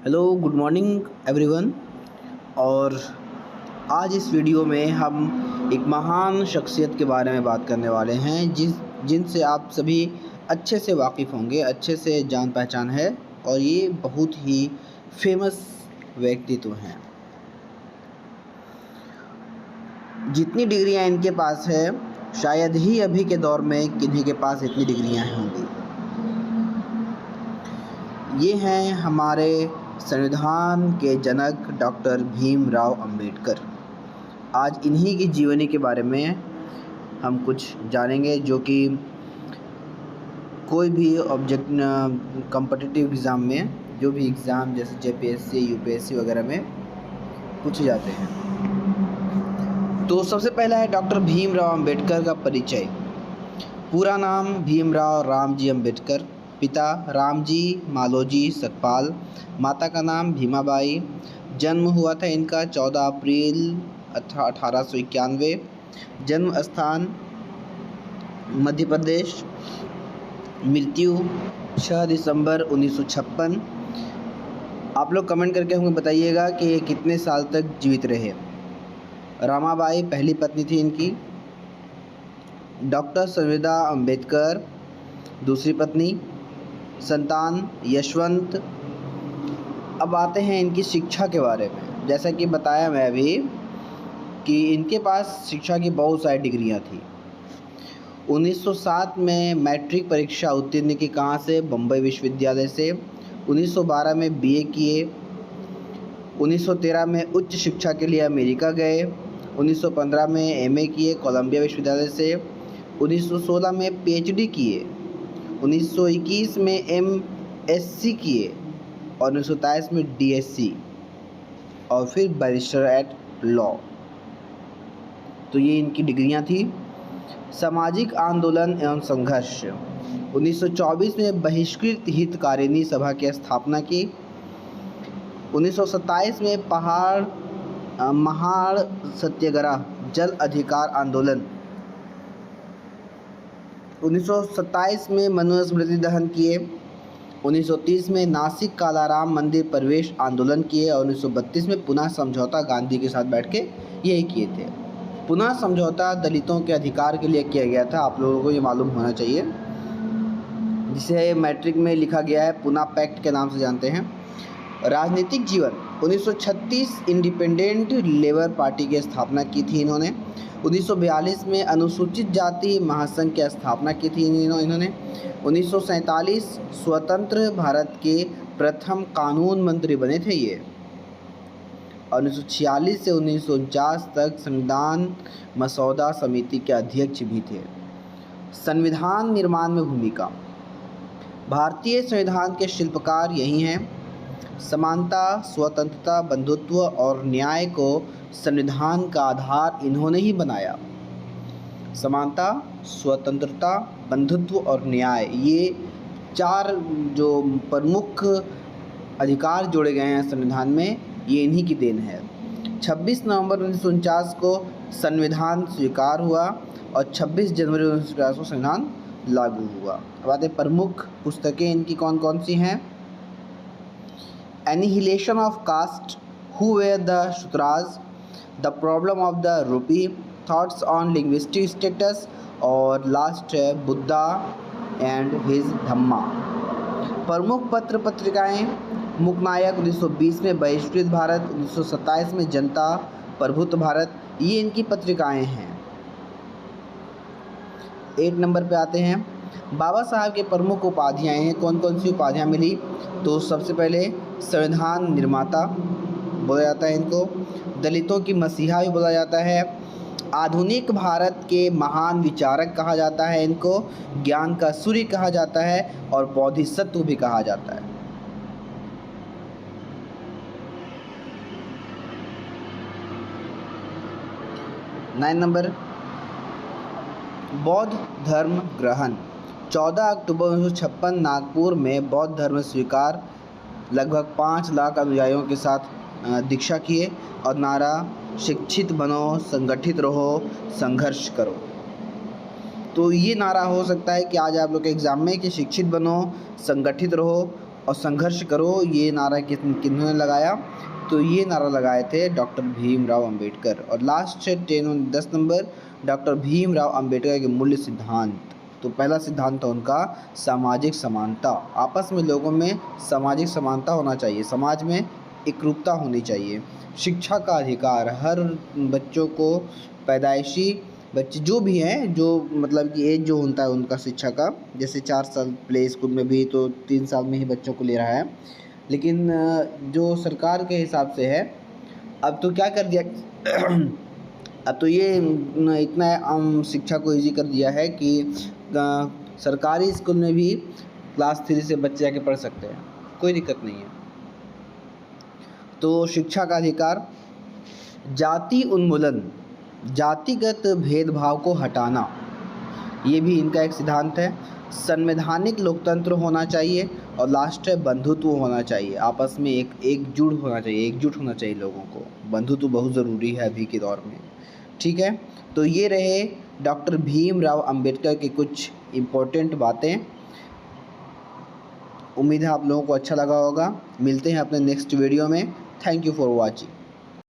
Hello good morning everyone. और आज इस वीडियो में हम एक महान शख्सियत के बारे में बात करने वाले हैं जिनसे आप सभी अच्छे से वाकिफ़ होंगे, अच्छे से जान पहचान है और ये बहुत ही फेमस व्यक्तित्व हैं। जितनी डिग्रियां इनके पास है शायद ही अभी के दौर में किन्हीं के पास इतनी डिग्रियां होंगी। ये हैं हमारे संविधान के जनक डॉक्टर भीमराव अंबेडकर। आज इन्हीं की जीवनी के बारे में हम कुछ जानेंगे, जो कि कोई भी कॉम्पिटिटिव एग्ज़ाम में, जो भी एग्ज़ाम जैसे जेपीएससी यूपीएससी वगैरह में पूछे जाते हैं। तो सबसे पहला है डॉक्टर भीमराव अंबेडकर का परिचय। पूरा नाम भीमराव रामजी अंबेडकर, पिता रामजी मालोजी सकपाल, माता का नाम भीमाबाई। जन्म हुआ था इनका 14 अप्रैल 1891। जन्म स्थान मध्य प्रदेश। मृत्यु 6 दिसंबर 1956। आप लोग कमेंट करके हमें बताइएगा कि ये कितने साल तक जीवित रहे। रामाबाई पहली पत्नी थी इनकी। डॉक्टर संविदा अंबेडकर दूसरी पत्नी। संतान यशवंत। अब आते हैं इनकी शिक्षा के बारे में। जैसा कि बताया मैं अभी कि इनके पास शिक्षा की बहुत सारी डिग्रियां थी। 1907 में मैट्रिक परीक्षा उत्तीर्ण की, कहाँ से? बम्बई विश्वविद्यालय से। 1912 में बीए किए। 1913 में उच्च शिक्षा के लिए अमेरिका गए। 1915 में एमए किए कोलंबिया विश्वविद्यालय से। 1916 में पीएचडी किए। 1921 में एमएससी किए और 1927 में डीएससी और फिर बैरिस्टर एट लॉ। तो ये इनकी डिग्रियां थी। सामाजिक आंदोलन एवं संघर्ष। 1924 में बहिष्कृत हितकारिणी सभा की स्थापना की। 1927 में महाड़ सत्याग्रह, जल अधिकार आंदोलन। 1927 में मनुस्मृति दहन किए। 1930 में नासिक कालाराम मंदिर प्रवेश आंदोलन किए और 1932 में पुनः समझौता गांधी के साथ बैठ के यही किए थे। पुनः समझौता दलितों के अधिकार के लिए किया गया था, आप लोगों को ये मालूम होना चाहिए, जिसे मैट्रिक में लिखा गया है, पुनः पैक्ट के नाम से जानते हैं। राजनीतिक जीवन। 1936 इंडिपेंडेंट लेबर पार्टी की स्थापना की थी इन्होंने। 1942 में अनुसूचित जाति महासंघ की स्थापना की थी इन्होंने। 1947 स्वतंत्र भारत के प्रथम कानून मंत्री बने थे ये। और 1946 से 1949 तक संविधान मसौदा समिति के अध्यक्ष भी थे। संविधान निर्माण में भूमिका। भारतीय संविधान के शिल्पकार यही हैं। समानता, स्वतंत्रता, बंधुत्व और न्याय को संविधान का आधार इन्होंने ही बनाया। समानता, स्वतंत्रता, बंधुत्व और न्याय, ये चार जो प्रमुख अधिकार जोड़े गए हैं संविधान में, ये इन्हीं की देन है। 26 नवंबर 1949 को संविधान स्वीकार हुआ और 26 जनवरी 1950 को संविधान लागू हुआ। अब आते प्रमुख पुस्तकें इनकी कौन कौन सी हैं। Annihilation of caste, who were the Shudras, the problem of the rupee, thoughts on linguistic states और लास्ट है बुद्धा एंड हिज धम्मा। प्रमुख पत्र पत्रिकाएं। मुकनायक 1920 में बहिष्कृत भारत, 1927 में जनता प्रभुत्व भारत, ये इनकी पत्रिकाएं हैं। 8 नंबर पे आते हैं। बाबा साहब के प्रमुख उपाधियाँ हैं। कौन कौन सी उपाधियाँ मिली? तो सबसे पहले संविधान निर्माता बोला जाता है इनको। दलितों की मसीहा भी बोला जाता है। आधुनिक भारत के महान विचारक कहा जाता है इनको। ज्ञान का सूर्य कहा जाता है और बोधिसत्व भी कहा जाता है। नाइन नंबर, बौद्ध धर्म ग्रहण। 14 अक्टूबर 1956 नागपुर में बौद्ध धर्म स्वीकार। लगभग 5 लाख अनुयायियों के साथ दीक्षा किए और नारा शिक्षित बनो, संगठित रहो, संघर्ष करो। तो ये नारा हो सकता है कि आज आप लोग के एग्ज़ाम में कि शिक्षित बनो, संगठित रहो और संघर्ष करो, ये नारा किन्होंने लगाया? तो ये नारा लगाए थे डॉक्टर भीमराव अंबेडकर। और last 10 number, doctor Bhimrao Ambedkar के मूल्य सिद्धांत। तो पहला सिद्धांत था उनका सामाजिक समानता। आपस में लोगों में सामाजिक समानता होना चाहिए, समाज में एकरूपता होनी चाहिए। शिक्षा का अधिकार, हर बच्चों को, पैदाइशी बच्चे जो भी हैं, जो मतलब कि एज जो होता है उनका शिक्षा का, जैसे 4 साल प्ले स्कूल में भी तो 3 साल में ही बच्चों को ले रहा है, लेकिन जो सरकार के हिसाब से है अब तो क्या कर दिया अब तो ये इतना शिक्षा को ईजी कर दिया है कि सरकारी स्कूल में भी क्लास 3 से बच्चे जाके पढ़ सकते हैं, कोई दिक्कत नहीं है। तो शिक्षा का अधिकार, जाति उन्मूलन, जातिगत भेदभाव को हटाना, ये भी इनका एक सिद्धांत है। संवैधानिक लोकतंत्र होना चाहिए। और लास्ट है बंधुत्व होना चाहिए, आपस में एकजुट होना चाहिए लोगों को। बंधुत्व बहुत ज़रूरी है अभी के दौर में, ठीक है। तो ये रहे डॉक्टर भीमराव अंबेडकर की कुछ इम्पोर्टेंट बातें। उम्मीद है आप लोगों को अच्छा लगा होगा। मिलते हैं अपने नेक्स्ट वीडियो में। Thank you for watching.